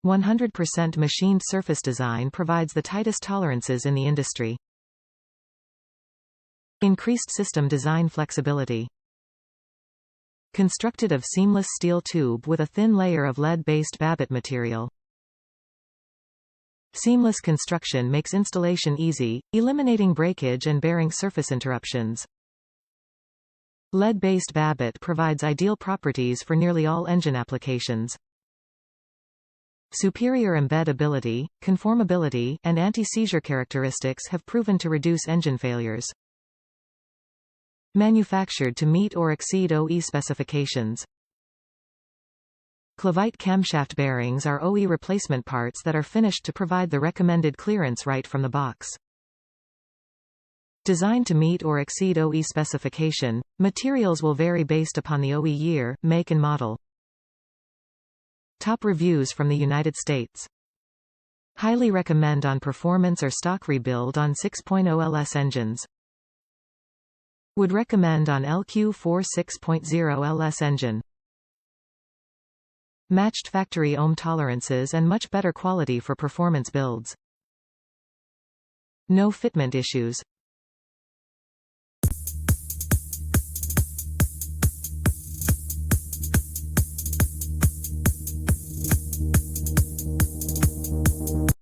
100% machined surface design provides the tightest tolerances in the industry. Increased system design flexibility. Constructed of seamless steel tube with a thin layer of lead-based Babbitt material. Seamless construction makes installation easy, eliminating breakage and bearing surface interruptions. Lead-based Babbitt provides ideal properties for nearly all engine applications. Superior embed ability, conformability, and anti-seizure characteristics have proven to reduce engine failures. Manufactured to meet or exceed OE specifications. Clevite camshaft bearings are OE replacement parts that are finished to provide the recommended clearance right from the box. Designed to meet or exceed OE specification, materials will vary based upon the OE year, make and model. Top reviews from the United States. Highly recommend on performance or stock rebuild on 6.0 LS engines. Would recommend on LQ4 6.0 LS engine. Matched factory ohm tolerances and much better quality for performance builds. No fitment issues.